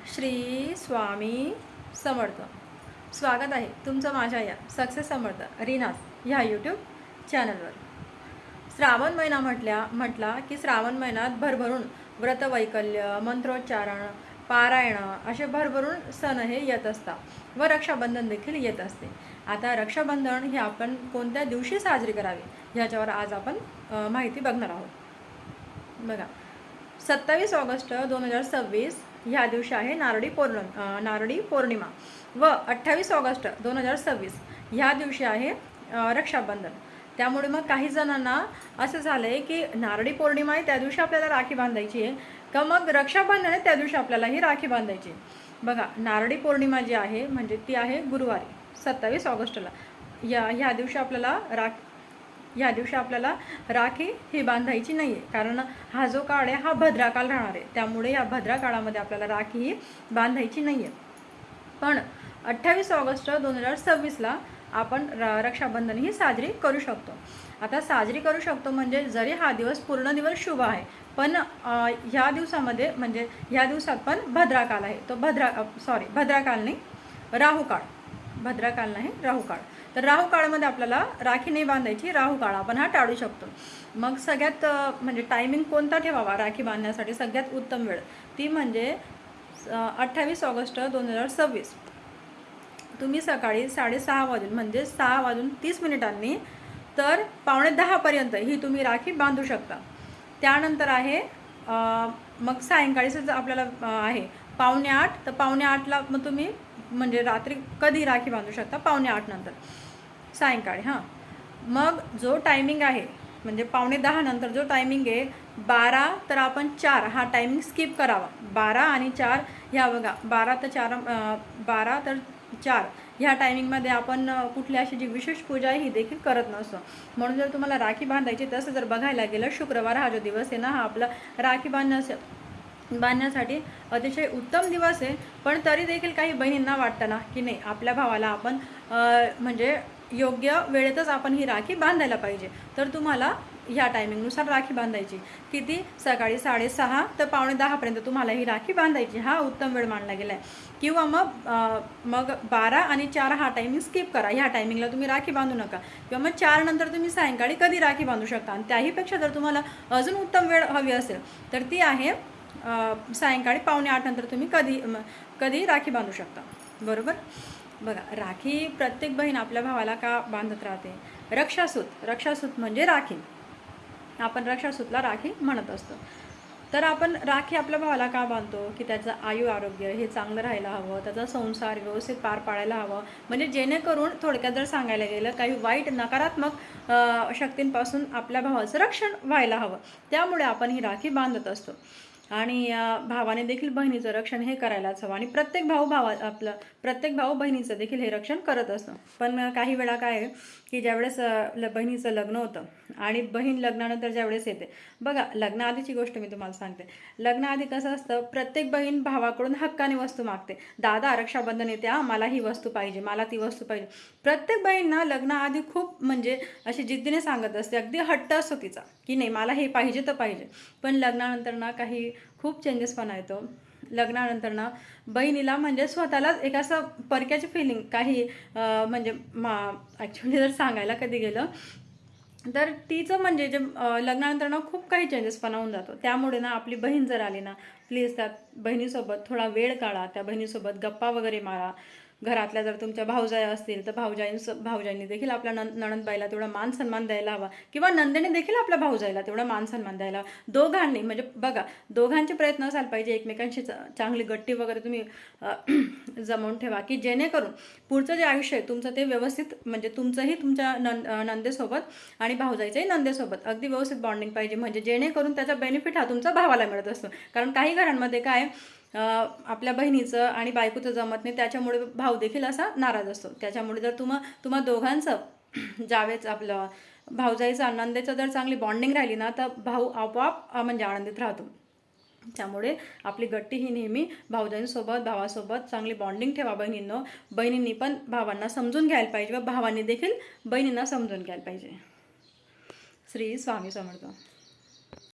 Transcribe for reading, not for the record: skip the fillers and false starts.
श्री स्वामी समर्थ. स्वागत आहे तुमचं माझ्या या सक्सेस समर्थ रीनास ह्या यूट्यूब चॅनलवर. श्रावण महिना म्हटला की श्रावण महिन्यात भरभरून व्रतवैकल्य, मंत्रोच्चारण, पारायण असे भरभरून सण हे येत असतात व रक्षाबंधन देखील येत असते. आता रक्षाबंधन हे आपण कोणत्या दिवशी साजरी करावी ह्याच्यावर आज आपण माहिती बघणार आहोत. बघा, 27 ऑगस्ट 2026 ह्या दिवशी आहे नारळी पौर्णिमा व 28 ऑगस्ट 2026 ह्या दिवशी आहे रक्षाबंधन. त्यामुळे मग काही जणांना असं झालं आहे की नारळी पौर्णिमा आहे त्या दिवशी आपल्याला राखी बांधायची आहे का मग रक्षाबंधन आहे त्या दिवशी आपल्याला ही राखी बांधायची. बघा, नारळी पौर्णिमा जी आहे म्हणजे ती आहे गुरुवारी 27 ऑगस्टला. ह्या दिवशी आपल्याला राखी ही बांधायची नाही आहे, कारण हा जो काळ आहे हा भद्राकाळ राहणार आहे. त्यामुळे या भद्रा काळामध्ये आपल्याला राखी ही बांधायची नाही आहे. पण 28 ऑगस्ट 2026ला आपण रक्षाबंधन ही साजरी करू शकतो. आता साजरी करू शकतो म्हणजे जरी हा दिवस पूर्ण दिवस शुभ आहे पण ह्या दिवसामध्ये म्हणजे ह्या दिवसात पण भद्राकाळ आहे. तो भद्राकाळ नाही, राहुकाळ. तर राहुकाळामध्ये आपल्याला राखी नाही बांधायची. राहुकाळ आपण हा टाळू शकतो. मग सगळ्यात म्हणजे टायमिंग कोणता ठेवावा राखी बांधण्यासाठी सगळ्यात उत्तम वेळ ती म्हणजे 28 ऑगस्ट 2026 तुम्ही सकाळी 6:30 वाजून म्हणजे 6:30 तर 9:45 ही तुम्ही राखी बांधू शकता. त्यानंतर आहे मग सायंकाळीच आपल्याला आहे 7:45 तर 7:45ला मग तुम्ही म्हणजे रात्री कधी राखी बांधू शकता 7:45 नंतर सायंकाळी. मग जो टायमिंग आहे म्हणजे 9:45 नंतर जो टायमिंग आहे 12 तर आपण 4 हा टायमिंग स्किप करावा. 12 आणि 4 ह्या बघा 12 तर 4 ह्या टायमिंगमध्ये आपण कुठली अशी जी विशेष पूजा आहे ही देखील करत नसतो. म्हणून जर तुम्हाला राखी बांधायची तसं जर बघायला गेलं शुक्रवार हा जो दिवस आहे ना हा आपला राखी बांधण्यासाठी अतिशय उत्तम दिवस आहे. पण तरी देखील काही बहिणींना वाटतं ना की नाही आपल्या भावाला आपण म्हणजे योग्य वेळेतच आपण ही राखी बांधायला पाहिजे. तर तुम्हाला ह्या टायमिंगनुसार राखी बांधायची. किती? सकाळी 6:30 तर 9:45 तुम्हाला ही राखी बांधायची. हा उत्तम वेळ मानला गेला आहे. किंवा मग 12 आणि 4 हा टायमिंग स्किप करा. ह्या टायमिंगला तुम्ही राखी बांधू नका. किंवा मग 4 नंतर तुम्ही सायंकाळी कधी राखी बांधू शकता. आणि त्याहीपेक्षा जर तुम्हाला अजून उत्तम वेळ हवी असेल तर ती आहे सायंकाळी 7:45 नंतर तुम्ही कधी राखी बांधू शकता. बरोबर. बघा, राखी प्रत्येक बहीण आपल्या भावाला का बांधत राहते? रक्षासूत म्हणजे राखी. आपण रक्षासूतला राखी म्हणत असतो. तर आपण राखी आपल्या भावाला का बांधतो की त्याचं आरोग्य हे चांगलं राहायला हवं, त्याचा संसार व्यवस्थित पार पाडायला हवं. म्हणजे जेणेकरून थोडक्यात जर सांगायला गेलं काही वाईट नकारात्मक शक्तींपासून आपल्या भावाचं रक्षण व्हायला हवं. त्यामुळे आपण ही राखी बांधत असतो. आणि भावाने देखील बहिणीचं रक्षण हे करायलाच हवं. आणि प्रत्येक भाऊ बहिणीचं देखील हे रक्षण करत असतो. पण काही वेळा काय आहे की ज्यावेळेस बहिणीचं लग्न होतं आणि बहीण लग्नानंतर ज्यावेळेस येते, बघा लग्नाआधीची गोष्ट मी तुम्हाला सांगते. लग्नाआधी कसं असतं, प्रत्येक बहीण भावाकडून हक्काने वस्तू मागते. दादा रक्षाबंधन येते, मला ही वस्तू पाहिजे, मला ती वस्तू पाहिजे. प्रत्येक बहीण लग्नाआधी खूप म्हणजे अशी जिद्दीने सांगत असते, अगदी हट्ट असतो तिचा की नाही मला हे पाहिजे तर पाहिजे. पण लग्नानंतर काही खूप चेंजेसपणा येतो. लग्नानंतर बहिणीला म्हणजे स्वतःलाच एक असं परक्याची फिलिंग काही म्हणजे ॲक्च्युली जर सांगायला कधी गेलं तर तिचं म्हणजे जे लग्नानंतर खूप काही चेंजेसपणा होऊन जातो. त्यामुळे आपली बहीण जर आली प्लीज त्या बहिणीसोबत थोडा वेळ काढा, त्या बहिणीसोबत गप्पा वगैरे मारा. घरातल्या जर तुमच्या भावजाया असतील तर भावजाईंनी देखील आपल्या नणंदबाईला तेवढा मान सन्मान द्यायला हवा. किंवा नंदेने देखील आपल्या भावजाईला तेवढा मान सन्मान द्यायला हवा. दोघांनी म्हणजे बघा दोघांचे प्रयत्न असायला पाहिजे. एकमेकांशी चांगली गट्टी वगैरे तुम्ही जमवून ठेवा की जेणेकरून पुढचं जे आयुष्य आहे तुमचं ते व्यवस्थित म्हणजे तुमचंही तुमच्या नंदेसोबत आणि भावजाईच्याही नंदेसोबत अगदी व्यवस्थित बॉन्डिंग पाहिजे. म्हणजे जेणेकरून त्याचा बेनिफिट हा तुमचा भावाला मिळत असतो. कारण काही घरांमध्ये काय आपल्या बहिणीचं आणि बायकोचं जमत नाही, त्याच्यामुळे भाऊ देखील असा नाराज असतो. त्याच्यामुळे जर तुम्हा दोघांचं ज्यावेळेस आपलं भावजाईचं नंदेचं जर चांगली बॉन्डिंग राहिली तर भाऊ आपोआप म्हणजे आनंदित राहतो. त्यामुळे आपली गट्टी ही नेहमी भावजाईंसोबत भावासोबत चांगली बॉन्डिंग ठेवा. बहिणींनी पण भावांना समजून घ्यायला पाहिजे व भावांनी देखील बहिणींना समजून घ्यायला पाहिजे. श्री स्वामी समर्थ.